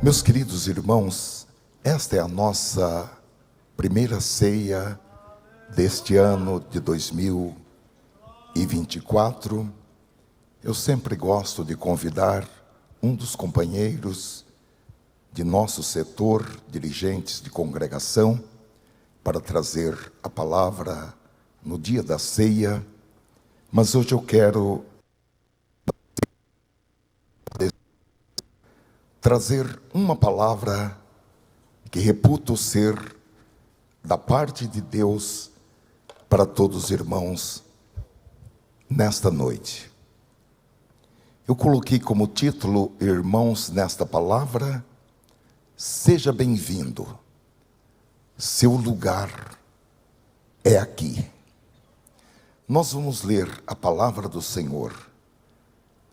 Meus queridos irmãos, esta é a nossa primeira ceia deste ano de 2024. Eu sempre gosto de convidar um dos companheiros de nosso setor, dirigentes de congregação, para trazer a palavra no dia da ceia. Mas hoje eu quero trazer uma palavra que reputo ser da parte de Deus para todos os irmãos nesta noite. Eu coloquei como título, irmãos, nesta palavra: seja bem-vindo, seu lugar é aqui. Nós vamos ler a palavra do Senhor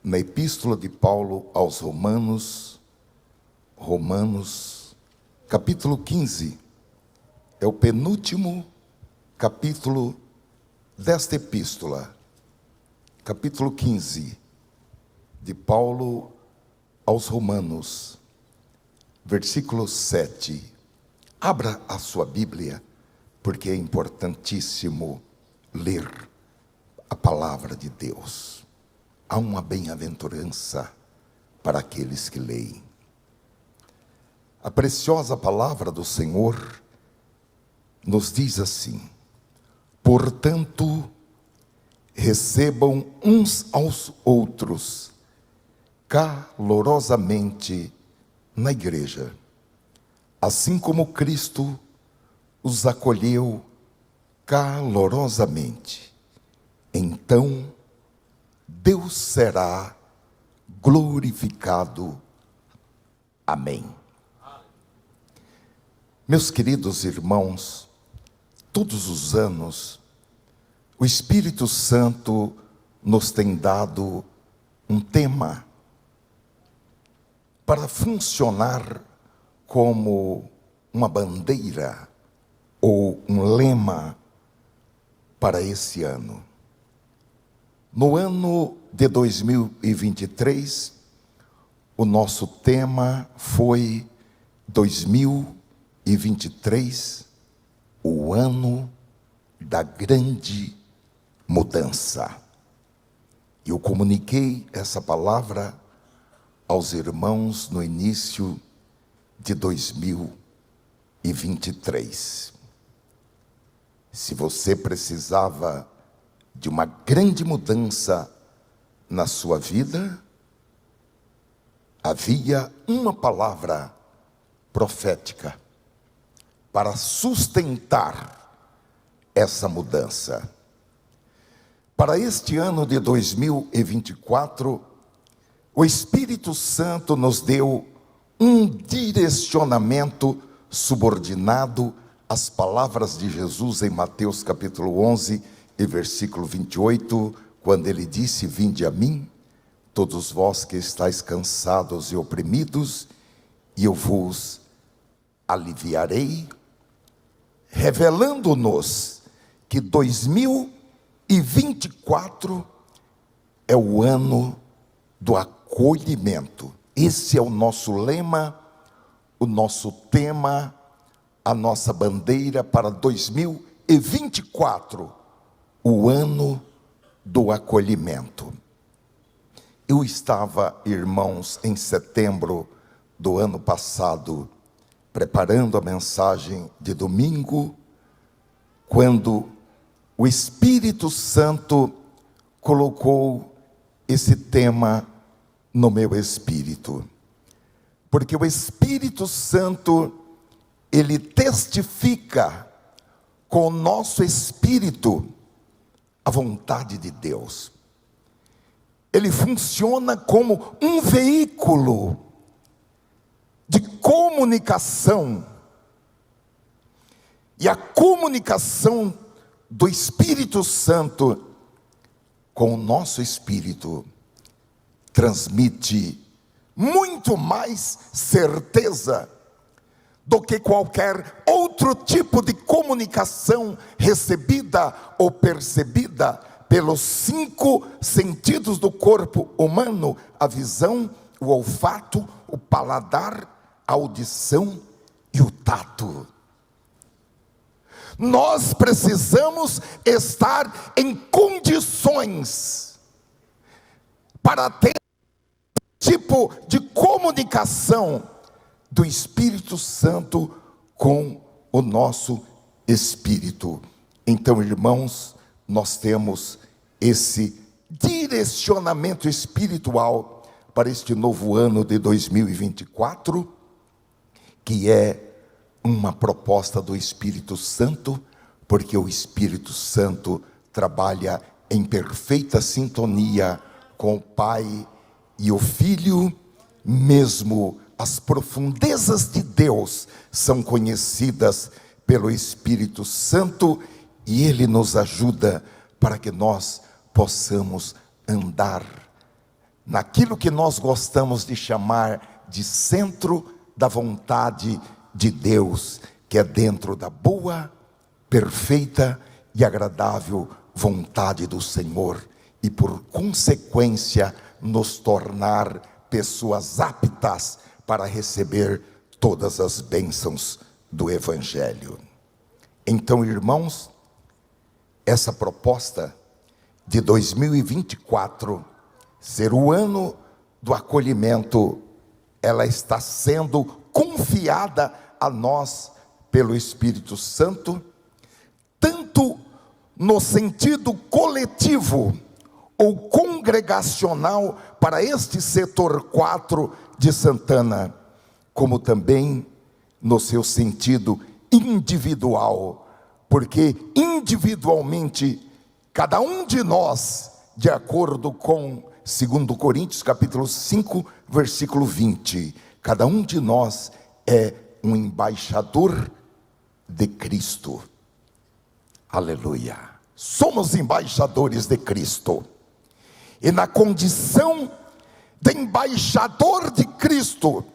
na Epístola de Paulo aos Romanos, capítulo 15, é o penúltimo capítulo desta epístola, capítulo 15, de Paulo aos Romanos, versículo 7. Abra a sua Bíblia, porque é importantíssimo ler a palavra de Deus. Há uma bem-aventurança para aqueles que leem. A preciosa palavra do Senhor nos diz assim: portanto, recebam uns aos outros calorosamente na igreja, assim como Cristo os acolheu calorosamente. Então, Deus será glorificado. Amém. Meus queridos irmãos, todos os anos, o Espírito Santo nos tem dado um tema para funcionar como uma bandeira ou um lema para esse ano. No ano de 2023, o nosso tema foi 2023, o ano da grande mudança. Eu comuniquei essa palavra aos irmãos no início de 2023. Se você precisava de uma grande mudança na sua vida, havia uma palavra profética para sustentar essa mudança. Para este ano de 2024, o Espírito Santo nos deu um direcionamento subordinado às palavras de Jesus em Mateus capítulo 11 e versículo 28, quando ele disse: vinde a mim, todos vós que estáis cansados e oprimidos, e eu vos aliviarei, revelando-nos que 2024 é o ano do acolhimento. Esse é o nosso lema, o nosso tema, a nossa bandeira para 2024, o ano do acolhimento. Eu estava, irmãos, em setembro do ano passado, preparando a mensagem de domingo, quando o Espírito Santo colocou esse tema no meu espírito. Porque o Espírito Santo, ele testifica com o nosso espírito a vontade de Deus. Ele funciona como um veículo de comunicação. E a comunicação do Espírito Santo com o nosso espírito transmite muito mais certeza do que qualquer outro tipo de comunicação recebida ou percebida pelos 5 sentidos do corpo humano: a visão, o olfato, o paladar, a audição e o tato. Nós precisamos estar em condições para ter tipo de comunicação do Espírito Santo com o nosso espírito. Então, irmãos, nós temos esse direcionamento espiritual para este novo ano de 2024, que é uma proposta do Espírito Santo, porque o Espírito Santo trabalha em perfeita sintonia com o Pai e o Filho. Mesmo as profundezas de Deus são conhecidas pelo Espírito Santo, e Ele nos ajuda para que nós possamos andar naquilo que nós gostamos de chamar de centro da vontade de Deus, que é dentro da boa, perfeita e agradável vontade do Senhor, e por consequência nos tornar pessoas aptas para receber todas as bênçãos do Evangelho. Então, irmãos, essa proposta de 2024 ser o ano do acolhimento, ela está sendo confiada a nós pelo Espírito Santo, tanto no sentido coletivo ou congregacional para este setor 4 de Santana, como também no seu sentido individual, porque individualmente cada um de nós, de acordo com 2 Coríntios capítulo 5, versículo 20, cada um de nós é um embaixador de Cristo. Aleluia! Somos embaixadores de Cristo. E na condição de embaixador de Cristo,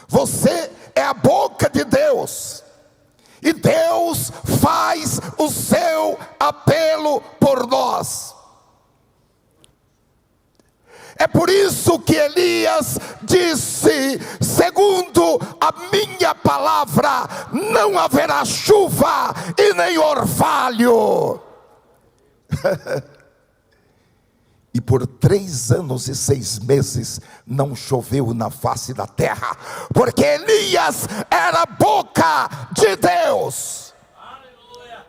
você é a boca de Deus, e Deus faz o seu apelo por nós. É por isso que Elias disse: segundo a minha palavra, não haverá chuva e nem orvalho. E por 3 anos e 6 meses não choveu na face da terra, porque Elias era a boca de Deus. Aleluia.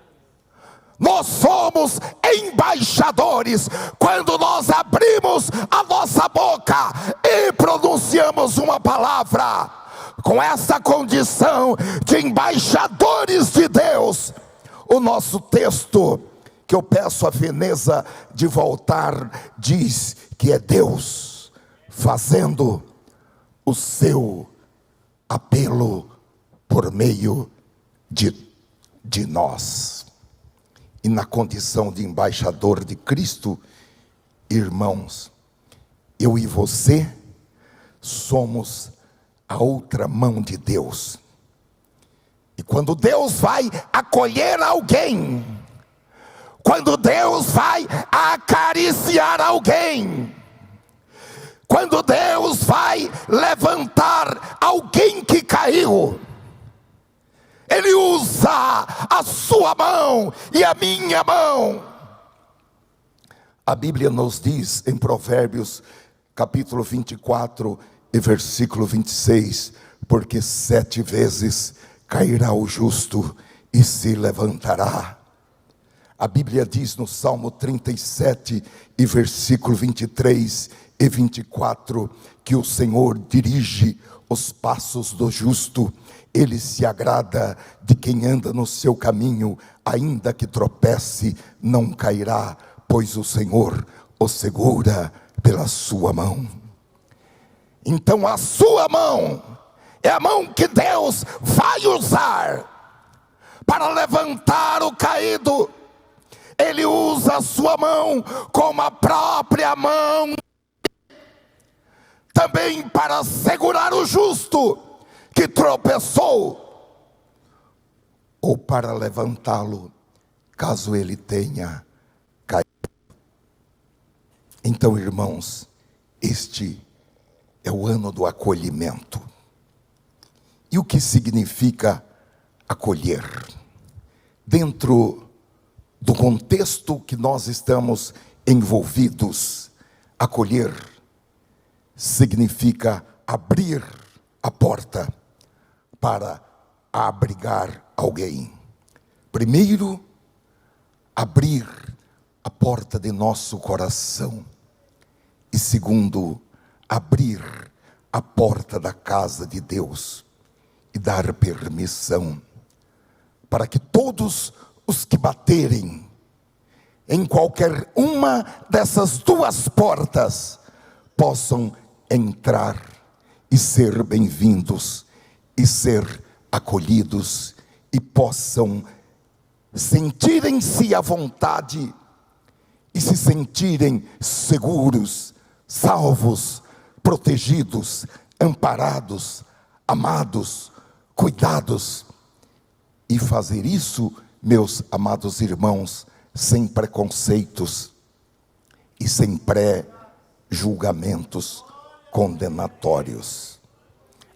Nós somos embaixadores quando nós abrimos a nossa boca e pronunciamos uma palavra. Com essa condição de embaixadores de Deus, o nosso texto, que eu peço a Veneza de voltar, diz que é Deus fazendo o seu apelo por meio de nós. E na condição de embaixador de Cristo, irmãos, eu e você somos a outra mão de Deus. E quando Deus vai acolher alguém, quando Deus vai acariciar alguém, quando Deus vai levantar alguém que caiu, Ele usa a sua mão e a minha mão. A Bíblia nos diz em Provérbios capítulo 24 e versículo 26, porque 7 vezes cairá o justo e se levantará. A Bíblia diz no Salmo 37 e versículo 23 e 24, que o Senhor dirige os passos do justo. Ele se agrada de quem anda no seu caminho, ainda que tropece, não cairá, pois o Senhor o segura pela sua mão. Então a sua mão é a mão que Deus vai usar para levantar o caído. Ele usa a sua mão como a própria mão, também para segurar o justo que tropeçou, ou para levantá-lo, caso ele tenha caído. Então, irmãos, este é o ano do acolhimento. E o que significa acolher? Dentro do contexto que nós estamos envolvidos, acolher significa abrir a porta para abrigar alguém. Primeiro, abrir a porta de nosso coração. E segundo, abrir a porta da casa de Deus e dar permissão para que todos os que baterem em qualquer uma dessas duas portas possam entrar e ser bem-vindos e ser acolhidos e possam sentirem-se à vontade e se sentirem seguros, salvos, protegidos, amparados, amados, cuidados. E fazer isso, meus amados irmãos, sem preconceitos e sem pré-julgamentos condenatórios.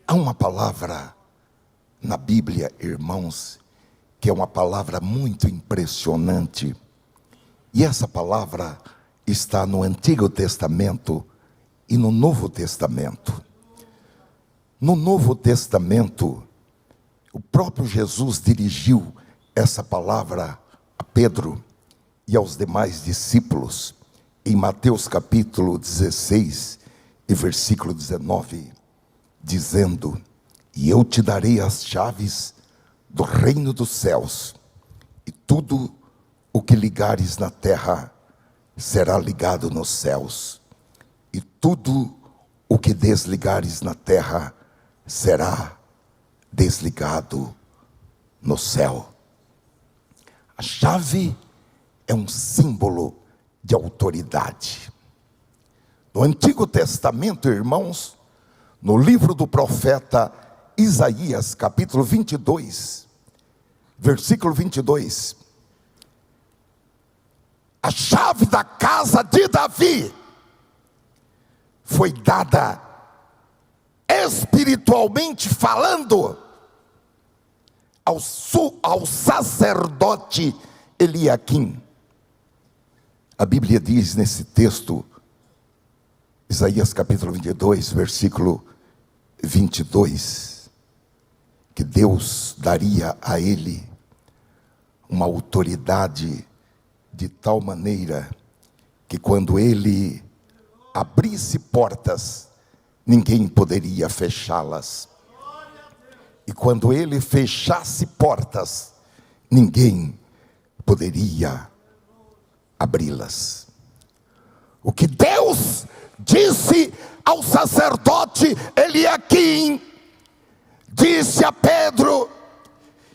Há uma palavra na Bíblia, irmãos, que é uma palavra muito impressionante. E essa palavra está no Antigo Testamento e no Novo Testamento. No Novo Testamento, o próprio Jesus dirigiu essa palavra a Pedro e aos demais discípulos, em Mateus capítulo 16 e versículo 19, dizendo: e eu te darei as chaves do reino dos céus, e tudo o que ligares na terra será ligado nos céus, e tudo o que desligares na terra será desligado no céu. A chave é um símbolo de autoridade. No Antigo Testamento, irmãos, no livro do profeta Isaías, capítulo 22, versículo 22, a chave da casa de Davi foi dada, espiritualmente falando, ao sacerdote Eliaquim. A Bíblia diz nesse texto, Isaías capítulo 22, versículo 22, que Deus daria a ele uma autoridade de tal maneira que quando ele abrisse portas, ninguém poderia fechá-las. E quando ele fechasse portas, ninguém poderia abri-las. O que Deus disse ao sacerdote Eliaquim, disse a Pedro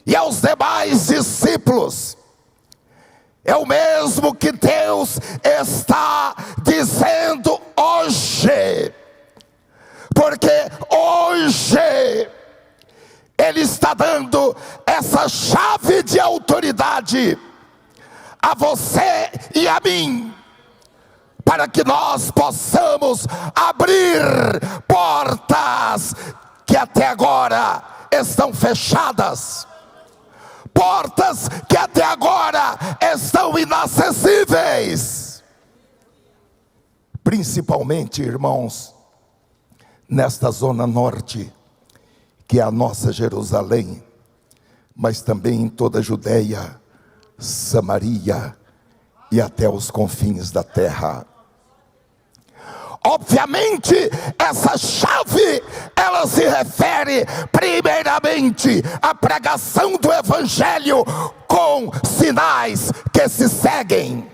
e aos demais discípulos, é o mesmo que Deus está dizendo hoje, porque hoje Ele está dando essa chave de autoridade a você e a mim, para que nós possamos abrir portas que até agora estão fechadas, portas que até agora estão inacessíveis, principalmente, irmãos, nesta zona norte, que é a nossa Jerusalém, mas também em toda a Judeia, Samaria e até os confins da terra. Obviamente, essa chave, ela se refere primeiramente à pregação do Evangelho com sinais que se seguem.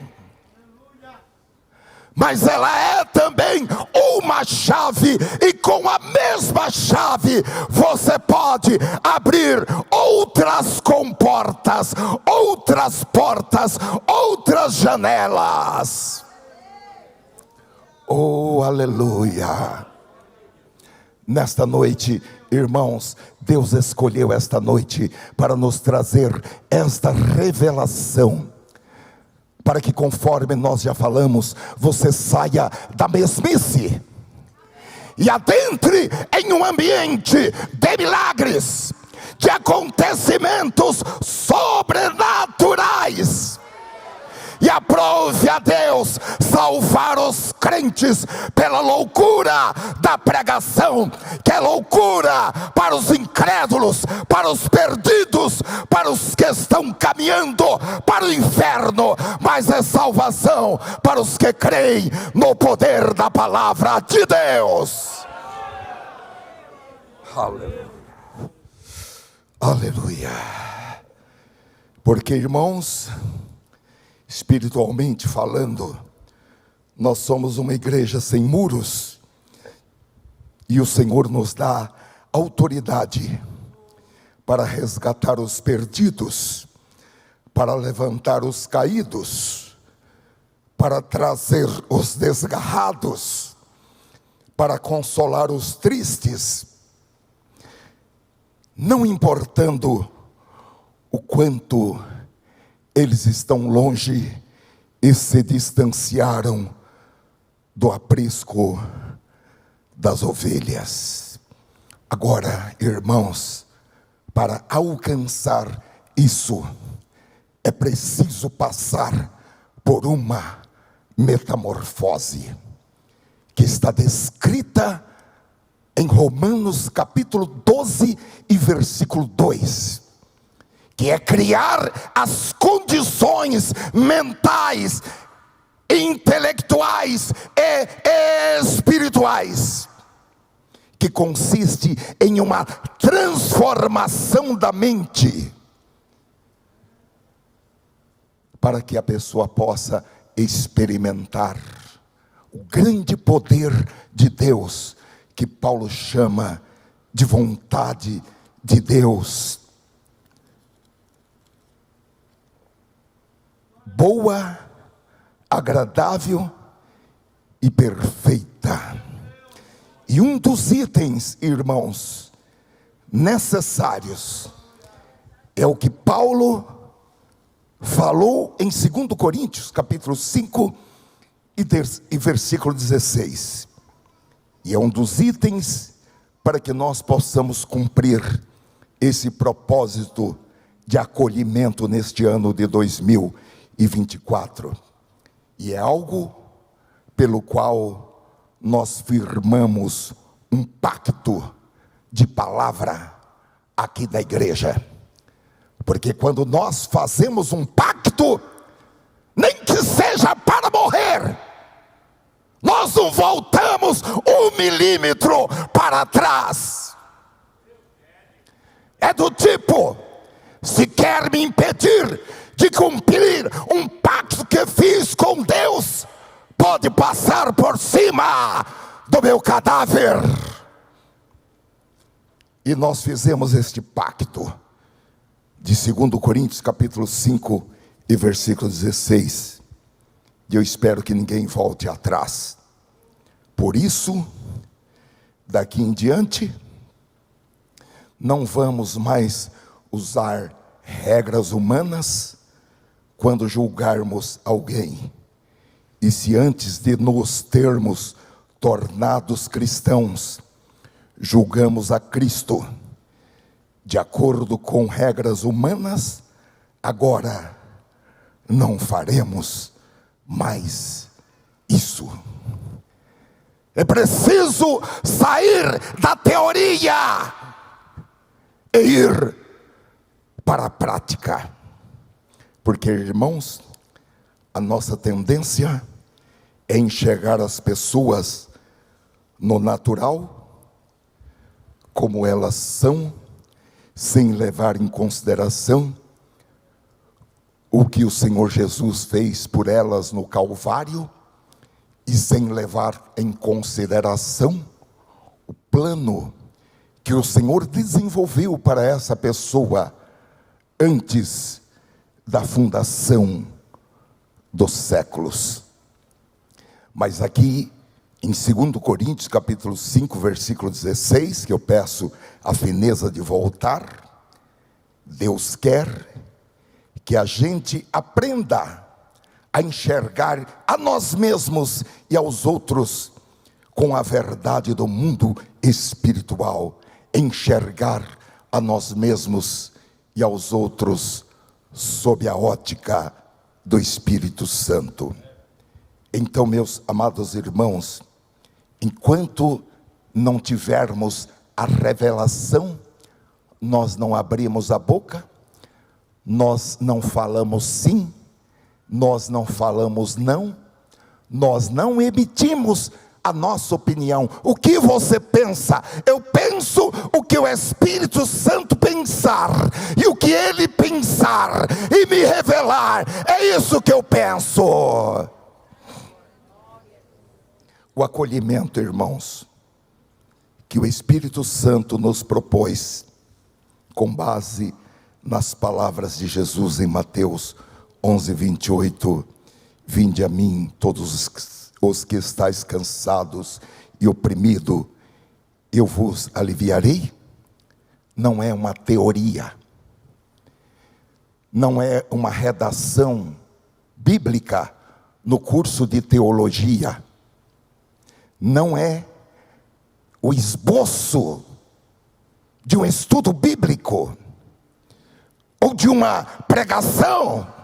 Mas ela é também uma chave, e com a mesma chave você pode abrir outras comportas, outras portas, outras janelas. Oh, aleluia! Nesta noite, irmãos, Deus escolheu esta noite para nos trazer esta revelação, para que, conforme nós já falamos, você saia da mesmice e adentre em um ambiente de milagres, de acontecimentos sobrenaturais. E aprove a Deus salvar os crentes pela loucura da pregação, que é loucura para os incrédulos, para os perdidos, para os que estão caminhando para o inferno, mas é salvação para os que creem no poder da palavra de Deus. Aleluia. Aleluia. Porque, irmãos, espiritualmente falando, nós somos uma igreja sem muros, e o Senhor nos dá autoridade para resgatar os perdidos, para levantar os caídos, para trazer os desgarrados, para consolar os tristes, não importando o quanto eles estão longe e se distanciaram do aprisco das ovelhas. Agora, irmãos, para alcançar isso, é preciso passar por uma metamorfose, que está descrita em Romanos capítulo 12 e versículo 2. Que é criar as condições mentais, intelectuais e espirituais, que consiste em uma transformação da mente, para que a pessoa possa experimentar o grande poder de Deus, que Paulo chama de vontade de Deus. Boa, agradável e perfeita. E um dos itens, irmãos, necessários, é o que Paulo falou em 2 Coríntios, capítulo 5 e versículo 16. E é um dos itens para que nós possamos cumprir esse propósito de acolhimento neste ano de 2024. E é algo pelo qual nós firmamos um pacto de palavra aqui da igreja. Porque quando nós fazemos um pacto, nem que seja para morrer, nós não voltamos 1 milímetro para trás. É do tipo: se quer me impedir de cumprir um pacto que fiz com Deus, pode passar por cima do meu cadáver. E nós fizemos este pacto de 2 Coríntios capítulo 5 e versículo 16. E eu espero que ninguém volte atrás. Por isso, daqui em diante, não vamos mais usar regras humanas quando julgarmos alguém. E se antes de nos termos tornados cristãos, julgamos a Cristo de acordo com regras humanas, agora não faremos mais isso. É preciso sair da teoria e ir para a prática. Porque, irmãos, a nossa tendência é enxergar as pessoas no natural, como elas são, sem levar em consideração o que o Senhor Jesus fez por elas no Calvário, e sem levar em consideração o plano que o Senhor desenvolveu para essa pessoa antes da fundação dos séculos. Mas aqui em 2 Coríntios capítulo 5 versículo 16, que eu peço a fineza de voltar, Deus quer que a gente aprenda a enxergar a nós mesmos e aos outros com a verdade do mundo espiritual, enxergar a nós mesmos e aos outros sob a ótica do Espírito Santo. Então, meus amados irmãos, enquanto não tivermos a revelação, nós não abrimos a boca, nós não falamos sim, nós não falamos não, nós não emitimos a nossa opinião. O que você pensa? Eu penso o que o Espírito Santo pensar, e o que ele pensar e me revelar, é isso que eu penso. O acolhimento, irmãos, que o Espírito Santo nos propôs, com base nas palavras de Jesus em Mateus 11:28, vinde a mim todos os que estáis cansados e oprimidos, eu vos aliviarei. Não é uma teoria, não é uma redação bíblica no curso de teologia, não é o esboço de um estudo bíblico ou de uma pregação.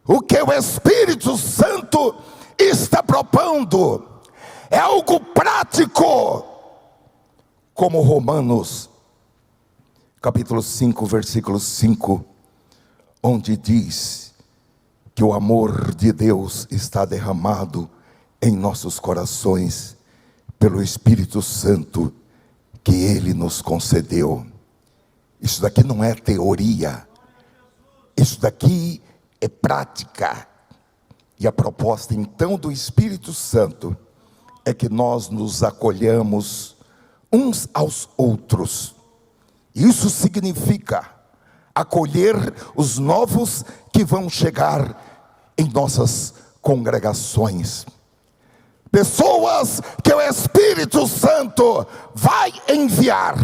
O que o Espírito Santo está propondo é algo prático, como Romanos capítulo 5, versículo 5, onde diz que o amor de Deus está derramado em nossos corações pelo Espírito Santo que Ele nos concedeu. Isso daqui não é teoria, isso daqui é prática. E a proposta então do Espírito Santo é que nós nos acolhamos uns aos outros. Isso significa acolher os novos que vão chegar em nossas congregações. Pessoas que o Espírito Santo vai enviar,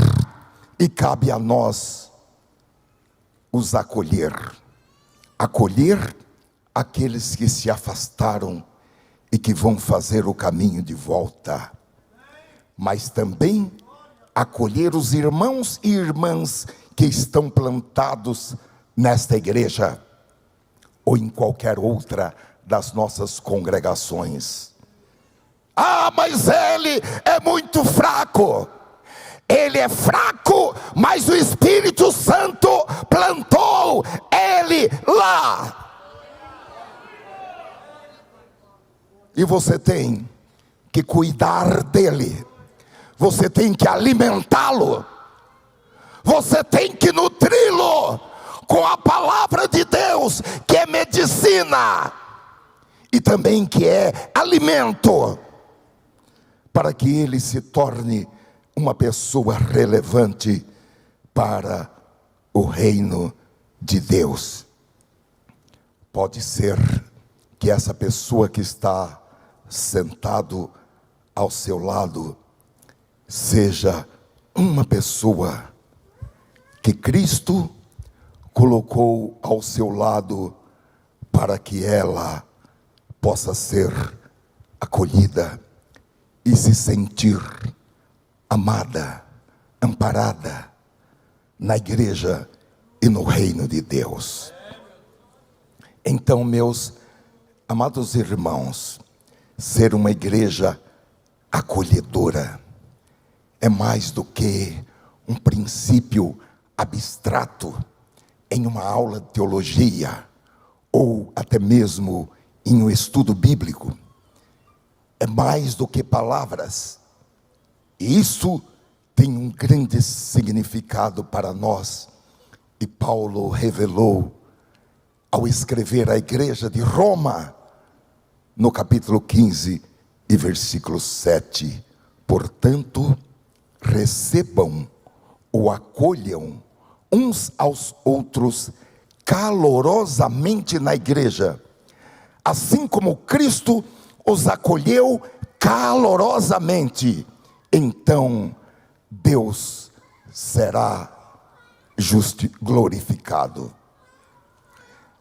e cabe a nós os acolher. Acolher aqueles que se afastaram e que vão fazer o caminho de volta, mas também acolher os irmãos e irmãs que estão plantados nesta igreja ou em qualquer outra das nossas congregações. Ah, mas ele é muito fraco. Ele é fraco, mas o Espírito Santo plantou ele lá. E você tem que cuidar dele, você tem que alimentá-lo, você tem que nutri-lo com a palavra de Deus, que é medicina, e também que é alimento, para que ele se torne uma pessoa relevante para o reino de Deus. Pode ser que essa pessoa que está sentado ao seu lado seja uma pessoa que Cristo colocou ao seu lado para que ela possa ser acolhida e se sentir amada, amparada na igreja e no reino de Deus. Então, meus amados irmãos, ser uma igreja acolhedora é mais do que um princípio abstrato em uma aula de teologia ou até mesmo em um estudo bíblico. É mais do que palavras. E isso tem um grande significado para nós. E Paulo revelou ao escrever à igreja de Roma, no capítulo 15 e versículo 7. Portanto, recebam ou acolham uns aos outros calorosamente na igreja, assim como Cristo os acolheu calorosamente. Então Deus será glorificado.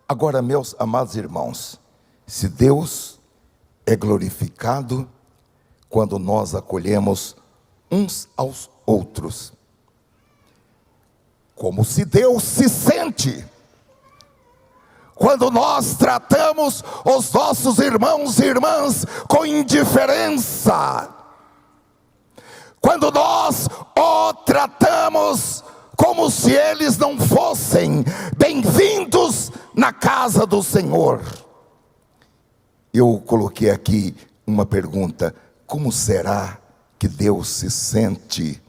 Agora, meus amados irmãos, se Deus é glorificado, quando nós acolhemos uns aos outros. Como se Deus se sente quando nós tratamos os nossos irmãos e irmãs com indiferença, quando nós o tratamos como se eles não fossem bem-vindos na casa do Senhor. Eu coloquei aqui uma pergunta: como será que Deus se sente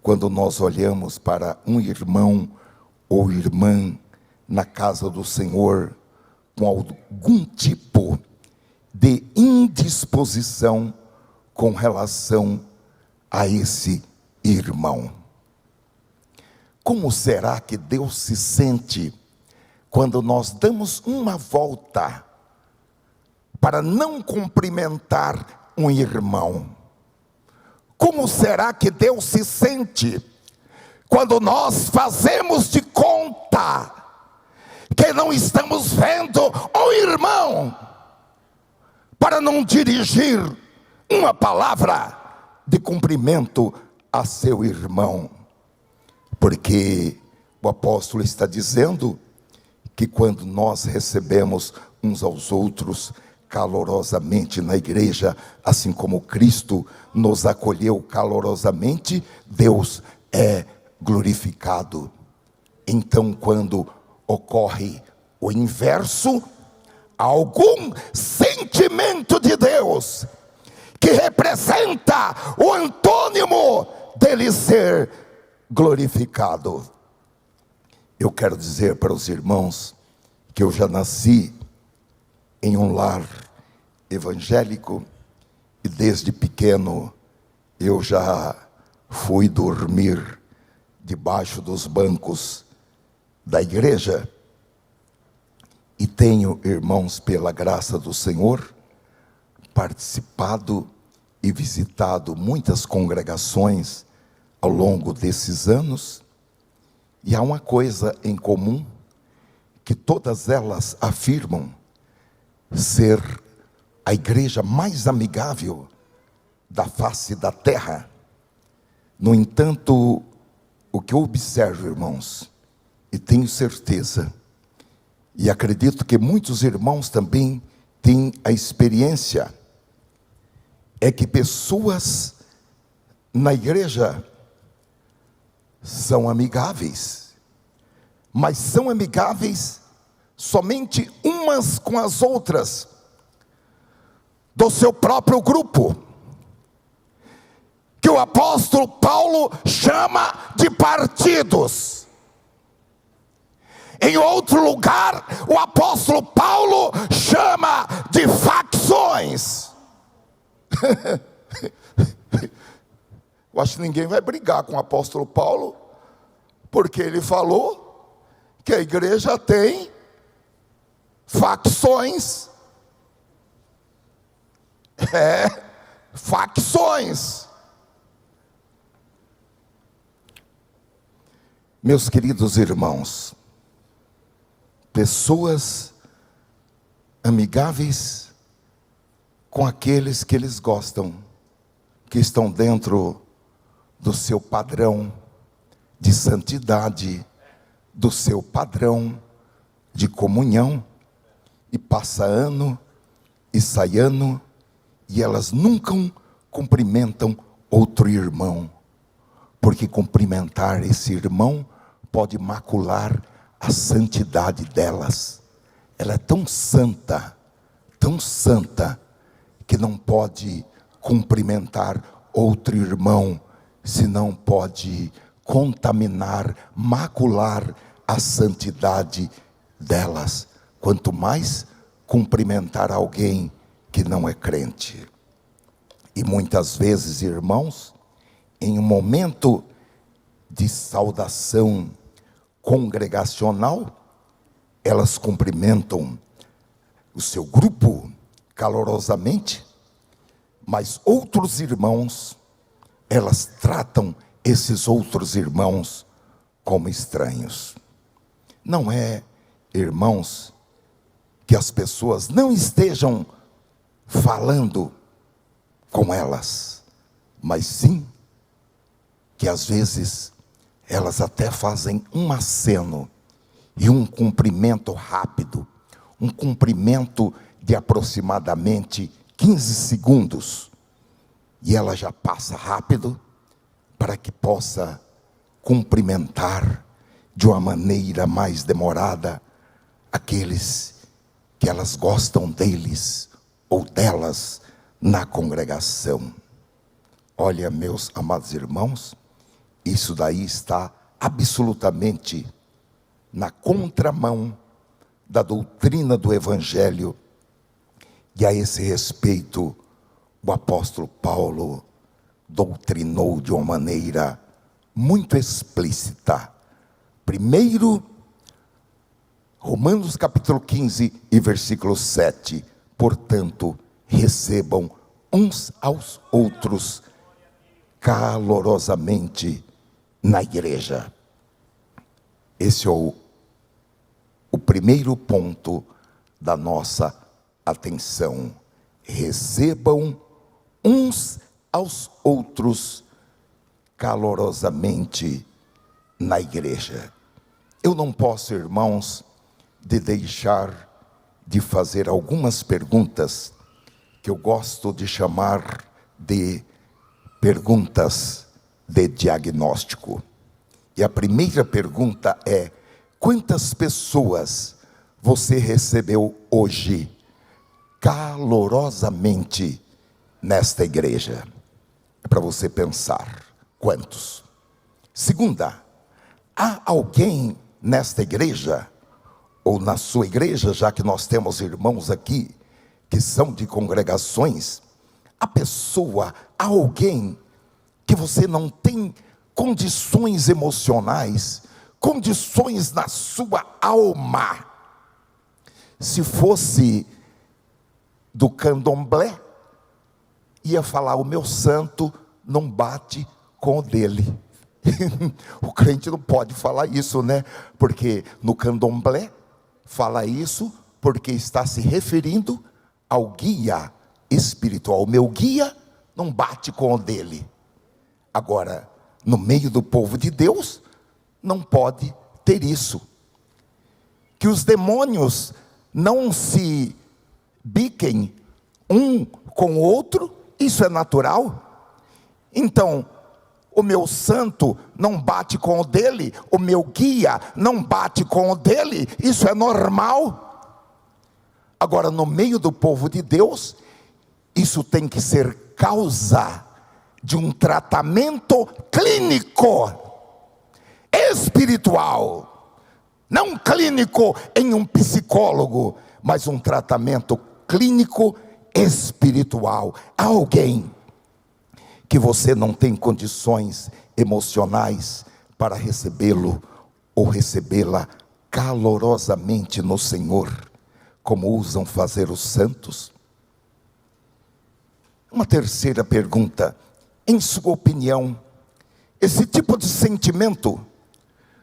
quando nós olhamos para um irmão ou irmã na casa do Senhor com algum tipo de indisposição com relação a esse irmão? Como será que Deus se sente quando nós damos uma volta para não cumprimentar um irmão? Como será que Deus se sente quando nós fazemos de conta que não estamos vendo o irmão, para não dirigir uma palavra de cumprimento a seu irmão? Porque o apóstolo está dizendo que quando nós recebemos uns aos outros calorosamente na igreja, assim como Cristo nos acolheu calorosamente, Deus é glorificado. Então, quando ocorre o inverso, algum sentimento de Deus que representa o antônimo dele ser glorificado. Eu quero dizer para os irmãos que eu já nasci em um lar evangélico e desde pequeno eu já fui dormir debaixo dos bancos da igreja, e tenho, irmãos, pela graça do Senhor, participado e visitado muitas congregações ao longo desses anos, e há uma coisa em comum, que todas elas afirmam ser a igreja mais amigável da face da terra. No entanto, o que eu observo, irmãos, e tenho certeza, e acredito que muitos irmãos também têm a experiência, é que pessoas na igreja são amigáveis, mas são amigáveis somente umas com as outras, do seu próprio grupo, que o apóstolo Paulo chama de partidos. Em outro lugar, o apóstolo Paulo chama de facções. Eu acho que ninguém vai brigar com o apóstolo Paulo, porque ele falou que a igreja tem facções. Facções. Meus queridos irmãos, pessoas amigáveis com aqueles que eles gostam, que estão dentro do seu padrão de santidade, do seu padrão de comunhão, e passa ano e sai ano, e elas nunca cumprimentam outro irmão, porque cumprimentar esse irmão pode macular a santidade delas. Ela é tão santa, que não pode cumprimentar outro irmão, senão pode contaminar, macular a santidade delas. Quanto mais cumprimentar alguém que não é crente. E muitas vezes, irmãos, em um momento de saudação congregacional, elas cumprimentam o seu grupo calorosamente, mas outros irmãos, elas tratam esses outros irmãos como estranhos. Não é, irmãos, que as pessoas não estejam falando com elas, mas sim que às vezes elas até fazem um aceno e um cumprimento rápido, um cumprimento de aproximadamente 15 segundos, e ela já passa rápido para que possa cumprimentar de uma maneira mais demorada aqueles que elas gostam deles ou delas na congregação. Olha, meus amados irmãos, isso daí está absolutamente na contramão da doutrina do Evangelho, e a esse respeito o apóstolo Paulo doutrinou de uma maneira muito explícita. Primeiro, Romanos capítulo 15 e versículo 7. Portanto, recebam uns aos outros calorosamente na igreja. Esse é o primeiro ponto da nossa atenção. Recebam uns aos outros calorosamente na igreja. Eu não posso, irmãos, de deixar de fazer algumas perguntas que eu gosto de chamar de perguntas de diagnóstico. E a primeira pergunta é: quantas pessoas você recebeu hoje calorosamente nesta igreja? É para você pensar, quantos? Segunda, há alguém nesta igreja, ou na sua igreja, já que nós temos irmãos aqui que são de congregações, há alguém que você não tem condições emocionais, condições na sua alma? Se fosse do candomblé, ia falar: o meu santo não bate com o dele. O crente não pode falar isso, né? Porque no candomblé fala isso porque está se referindo ao guia espiritual. O meu guia não bate com o dele. Agora, no meio do povo de Deus, não pode ter isso. Que os demônios não se biquem um com o outro, isso é natural. Então, o meu santo não bate com o dele, o meu guia não bate com o dele, isso é normal. Agora, no meio do povo de Deus, isso tem que ser causa de um tratamento clínico, espiritual, não clínico em um psicólogo, mas um tratamento clínico espiritual. Alguém que você não tem condições emocionais para recebê-lo ou recebê-la calorosamente no Senhor, como usam fazer os santos? Uma terceira pergunta: em sua opinião, esse tipo de sentimento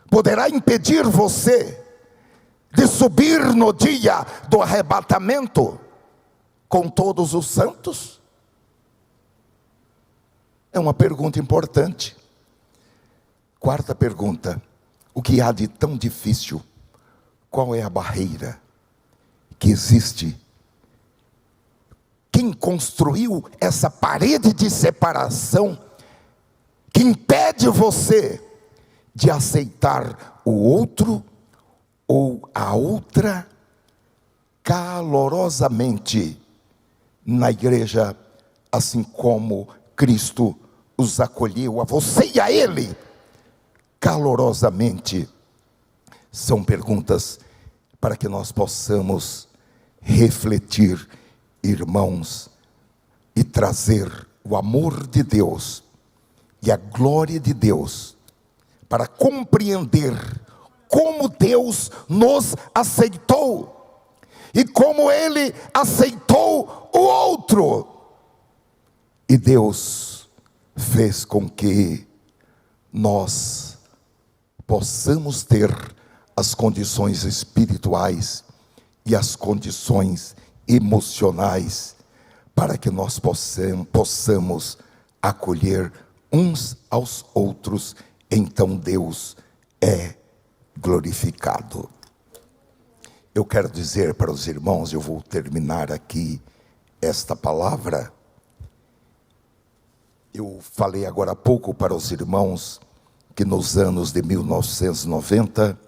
poderá impedir você de subir no dia do arrebatamento com todos os santos? É uma pergunta importante. Quarta pergunta: o que há de tão difícil? Qual é a barreira que existe? Quem construiu essa parede de separação que impede você de aceitar o outro ou a outra calorosamente na igreja, assim como Cristo os acolheu a você e a ele calorosamente? São perguntas para que nós possamos refletir, irmãos, e trazer o amor de Deus e a glória de Deus para compreender como Deus nos aceitou e como Ele aceitou o outro. E Deus fez com que nós possamos ter as condições espirituais e as condições emocionais para que nós possamos acolher uns aos outros, então Deus é glorificado. Eu quero dizer para os irmãos, eu vou terminar aqui esta palavra. Eu falei agora há pouco para os irmãos que nos anos de 1990,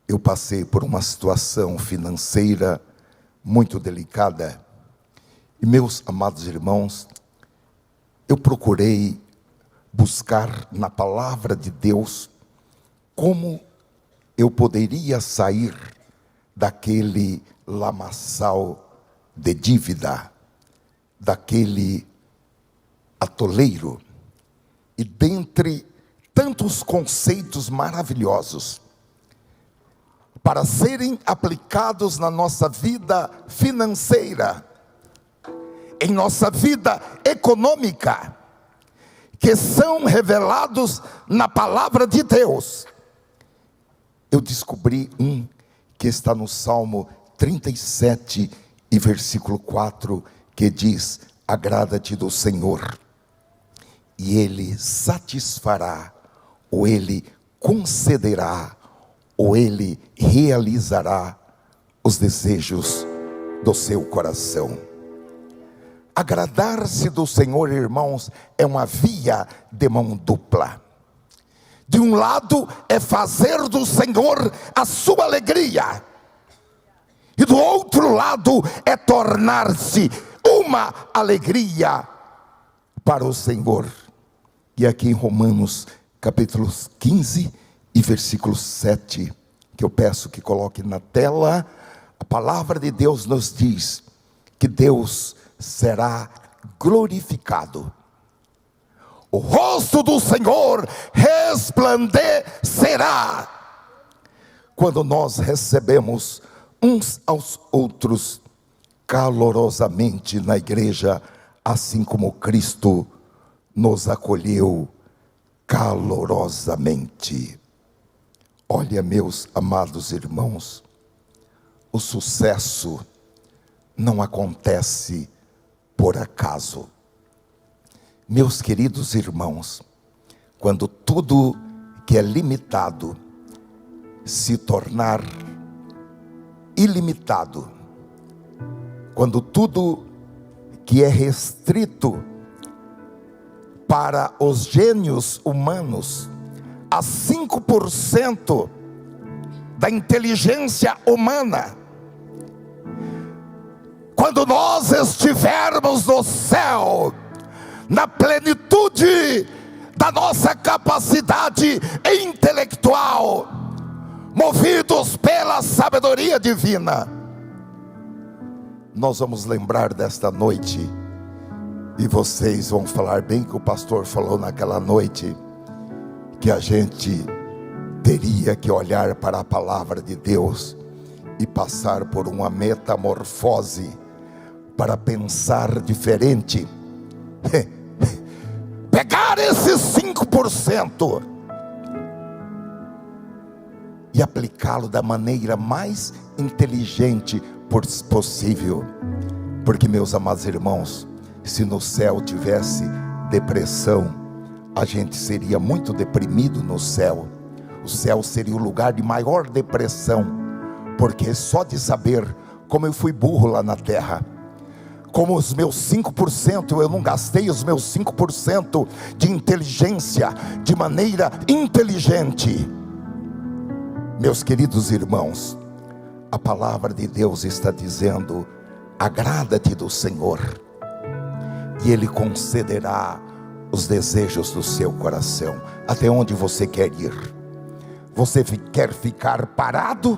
eu passei por uma situação financeira muito delicada. E meus amados irmãos, eu procurei buscar na palavra de Deus como eu poderia sair daquele lamaçal de dívida, daquele atoleiro. E dentre tantos conceitos maravilhosos para serem aplicados na nossa vida financeira, em nossa vida econômica, que são revelados na palavra de Deus, eu descobri um que está no Salmo 37 e versículo 4, que diz: agrada-te do Senhor, e Ele satisfará, ou Ele concederá, ou Ele realizará os desejos do seu coração. Agradar-se do Senhor, irmãos, é uma via de mão dupla. De um lado é fazer do Senhor a sua alegria, e do outro lado é tornar-se uma alegria para o Senhor. E aqui em Romanos capítulo 15 e versículo 7, que eu peço que coloque na tela, a palavra de Deus nos diz que Deus será glorificado. O rosto do Senhor resplandecerá quando nós recebemos uns aos outros calorosamente na igreja, assim como Cristo nos acolheu calorosamente. Olha, meus amados irmãos, o sucesso não acontece por acaso. Meus queridos irmãos, quando tudo que é limitado se tornar ilimitado, quando tudo que é restrito para os gênios humanos, a 5% da inteligência humana, quando nós estivermos no céu, na plenitude da nossa capacidade intelectual, movidos pela sabedoria divina, nós vamos lembrar desta noite, e vocês vão falar bem que o pastor falou naquela noite, que a gente teria que olhar para a palavra de Deus e passar por uma metamorfose para pensar diferente. Pegar esses 5% e aplicá-lo da maneira mais inteligente possível. Porque, meus amados irmãos, se no céu tivesse depressão, a gente seria muito deprimido no céu. O céu seria o lugar de maior depressão, porque só de saber como eu fui burro lá na terra, como os meus 5%, eu não gastei os meus 5% de inteligência de maneira inteligente. Meus queridos irmãos, a palavra de Deus está dizendo: agrada-te do Senhor, e Ele concederá os desejos do seu coração. Até onde você quer ir? Você quer ficar parado?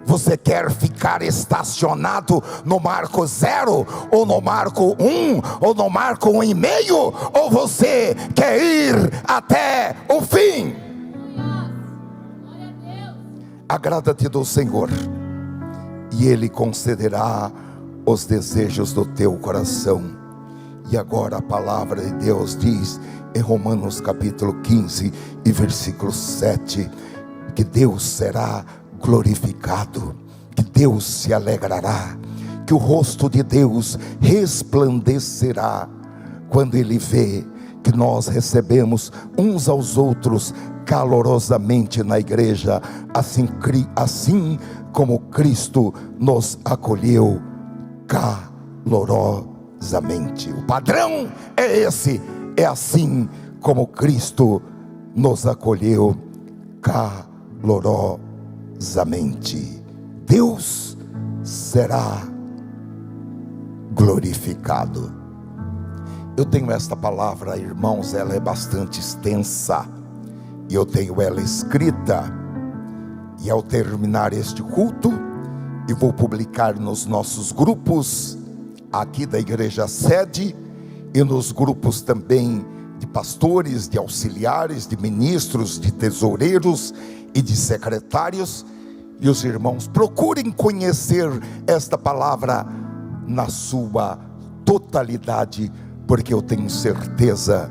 Você quer ficar estacionado no marco 0, ou no marco 1, ou no marco 1,5? Ou você quer ir até o fim? Agrada-te do Senhor, e Ele concederá os desejos do teu coração. E agora a palavra de Deus diz em Romanos capítulo 15 e versículo 7, que Deus será glorificado, que Deus se alegrará, que o rosto de Deus resplandecerá quando Ele vê que nós recebemos uns aos outros calorosamente na igreja, assim como Cristo nos acolheu calorosamente. O padrão é esse, é assim como Cristo nos acolheu calorosamente. Deus será glorificado. Eu tenho esta palavra, irmãos, ela é bastante extensa, e eu tenho ela escrita, e ao terminar este culto, eu vou publicar nos nossos grupos, aqui da igreja sede, e nos grupos também de pastores, de auxiliares, de ministros, de tesoureiros e de secretários. E os irmãos procurem conhecer esta palavra na sua totalidade, porque eu tenho certeza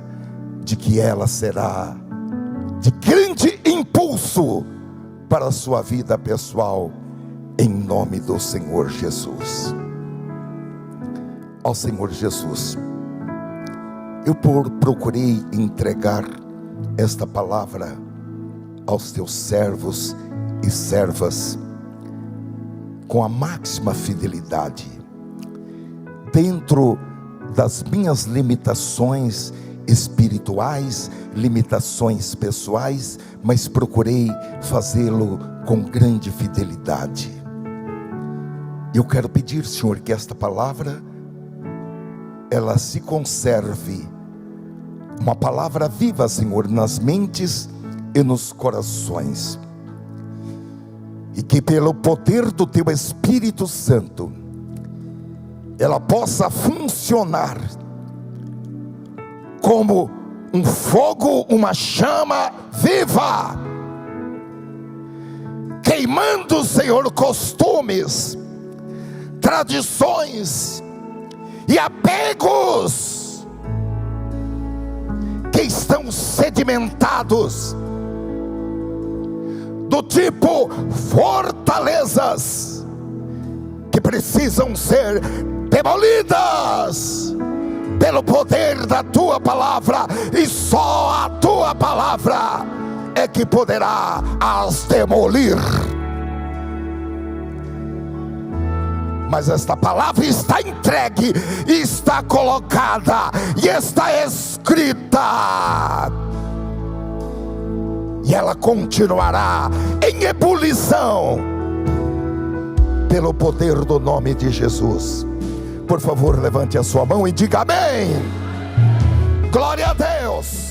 de que ela será de grande impulso para a sua vida pessoal, em nome do Senhor Jesus. Ó Senhor Jesus, eu procurei entregar esta palavra aos teus servos e servas com a máxima fidelidade, dentro das minhas limitações espirituais, limitações pessoais, mas procurei fazê-lo com grande fidelidade. Eu quero pedir, Senhor, que esta palavra ela se conserve, uma palavra viva, Senhor, nas mentes e nos corações, e que pelo poder do Teu Espírito Santo ela possa funcionar como um fogo, uma chama viva, queimando, Senhor, costumes, tradições e apegos que estão sedimentados, do tipo fortalezas que precisam ser demolidas pelo poder da Tua palavra, e só a Tua palavra é que poderá as demolir. Mas esta palavra está entregue, está colocada e está escrita, e ela continuará em ebulição pelo poder do nome de Jesus. Por favor, levante a sua mão e diga amém. Glória a Deus.